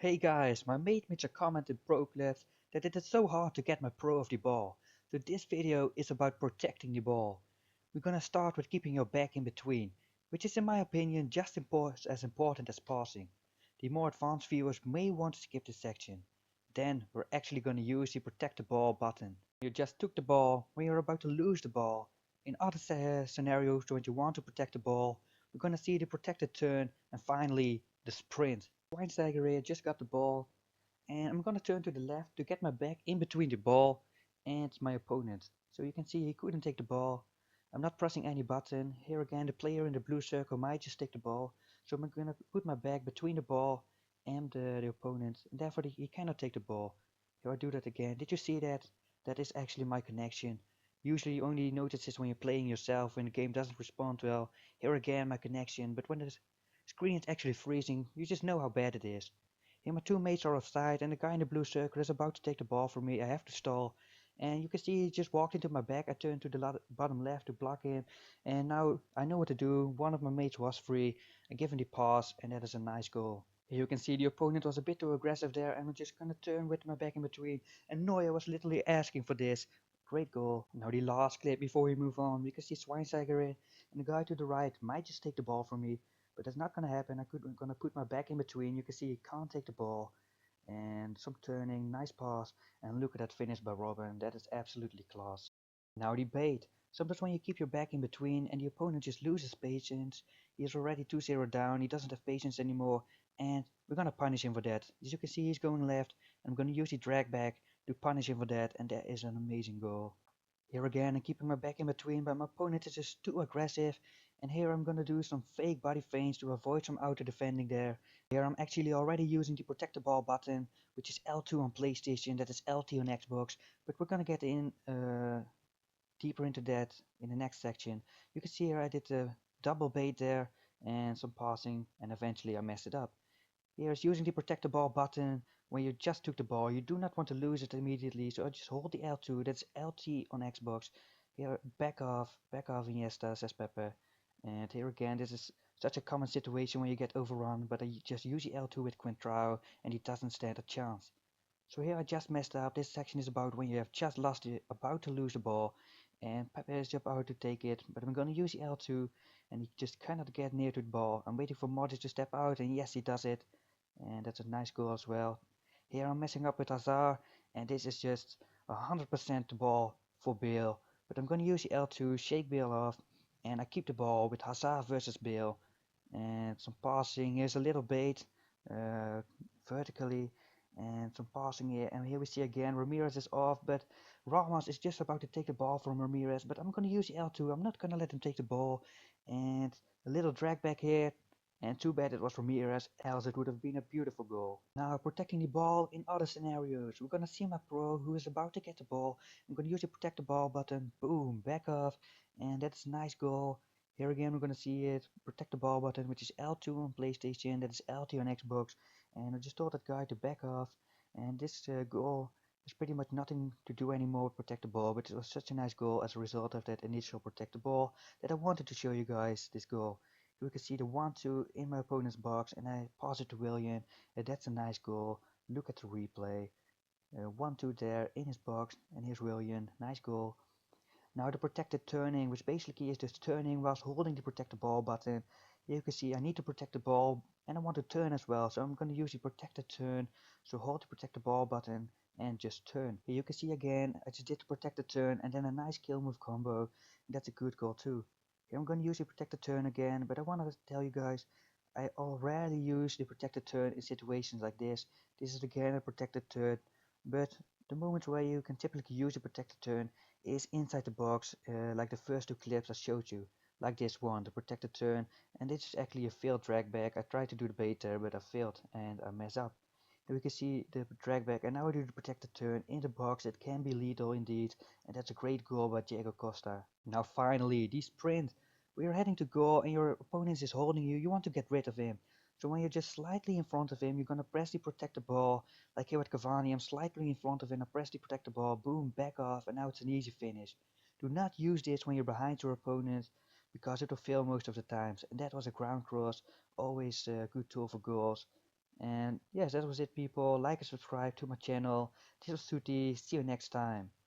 Hey guys, my mate made a comment in ProClubs that it is so hard to get my pro of the ball. So this video is about protecting the ball. We're gonna start with keeping your back in between, which is in my opinion just as important as passing. The more advanced viewers may want to skip this section. Then we're actually gonna use the protect the ball button. You just took the ball when you're about to lose the ball. In other scenarios when you want to protect the ball, we're gonna see the protected turn and finally the sprint. Schweinsteiger here just got the ball and I'm gonna turn to the left to get my back in between the ball and my opponent. So you can see he couldn't take the ball. I'm not pressing any button. Here again the player in the blue circle might just take the ball. So I'm gonna put my back between the ball and the opponent and therefore he cannot take the ball. Here I do that again. Did you see that? That is actually my connection. Usually you only notice this when you're playing yourself when the game doesn't respond well. Here again my connection, but when the screen is actually freezing, you just know how bad it is. Here my two mates are offside and the guy in the blue circle is about to take the ball from me. I have to stall. And you can see he just walked into my back. I turned to the bottom left to block him. And now I know what to do. One of my mates was free. I give him the pass and that is a nice goal. Here you can see the opponent was a bit too aggressive there and I'm just gonna turn with my back in between. And Neuer was literally asking for this. Great goal. Now the last clip before we move on. We can see Schweinsteiger in and the guy to the right might just take the ball from me. But that's not gonna happen. I'm gonna put my back in between. You can see he can't take the ball. And some turning, nice pass. And look at that finish by Robin. That is absolutely class. Now the bait. Sometimes when you keep your back in between and the opponent just loses patience, he is already 2-0 down, he doesn't have patience anymore, and we're gonna punish him for that. As you can see, he's going left, and I'm gonna use the drag back to punish him for that, and that is an amazing goal. Here again, I'm keeping my back in between, but my opponent is just too aggressive. And here I'm gonna do some fake body feints to avoid some outer defending there. Here I'm actually already using the protect the ball button, which is L2 on PlayStation, that is LT on Xbox. But we're gonna get in deeper into that in the next section. You can see here I did a double bait there and some passing, and eventually I messed it up. Here's using the protect the ball button when you just took the ball. You do not want to lose it immediately, so I just hold the L2, that's LT on Xbox. Here, back off Iniesta, says Pepe. And here again, this is such a common situation when you get overrun, but I just use the L2 with Quintrao, and he doesn't stand a chance. So here I just messed up. This section is about when you have just lost it, about to lose the ball, and Pepe is just about to take it, but I'm gonna use the L2, and he just cannot get near to the ball. I'm waiting for Modric to step out, and yes, he does it. And that's a nice goal as well. Here I'm messing up with Hazard, and this is just 100% the ball for Bale. But I'm gonna use the L2, shake Bale off, and I keep the ball with Hazard versus Bale. And some passing, here's a little bait, uh, vertically, and some passing here. And here we see again, Ramirez is off, but Ramos is just about to take the ball from Ramirez. But I'm gonna use the L2, I'm not gonna let him take the ball. And a little drag back here, and too bad it was Ramirez, else it would have been a beautiful goal. Now protecting the ball in other scenarios. We're gonna see my pro who is about to get the ball. I'm gonna use the protect the ball button. Boom, back off. And that's a nice goal. Here again we're gonna see it. Protect the ball button, which is L2 on PlayStation, that is LT on Xbox. And I just told that guy to back off. And this goal is pretty much nothing to do anymore with protect the ball, but it was such a nice goal as a result of that initial protect the ball that I wanted to show you guys this goal. We can see the 1-2 in my opponent's box and I pass it to Willian. That's a nice goal. Look at the replay. 1-2 there in his box and here's Willian. Nice goal. Now the protected turning, which basically is just turning whilst holding the protect the ball button. Here you can see I need to protect the ball and I want to turn as well. So I'm going to use the protected turn. So hold the protect the ball button and just turn. Here you can see again I just did the protected turn and then a nice kill move combo. That's a good goal too. Here I'm going to use the protected turn again, but I want to tell you guys I rarely use the protected turn in situations like this. This is again a protected turn, but the moments where you can typically use the protected turn is inside the box, like the first two clips I showed you, like this one, the protected turn, and this is actually a failed drag back. I tried to do the bait there, but I failed and I mess up. Here we can see the drag back, and now I do the protected turn in the box. It can be lethal indeed, and that's a great goal by Diego Costa. Now finally, the sprint. We are heading to goal, and your opponent is holding you. You want to get rid of him. So when you're just slightly in front of him, you're gonna press the protect the ball. Like here with Cavani, I'm slightly in front of him, I press the protect the ball, boom, back off, and now it's an easy finish. Do not use this when you're behind your opponent, because it will fail most of the times. And that was a ground cross, always a good tool for goals. And yes, that was it, people. Like and subscribe to my channel. This was Suti. See you next time.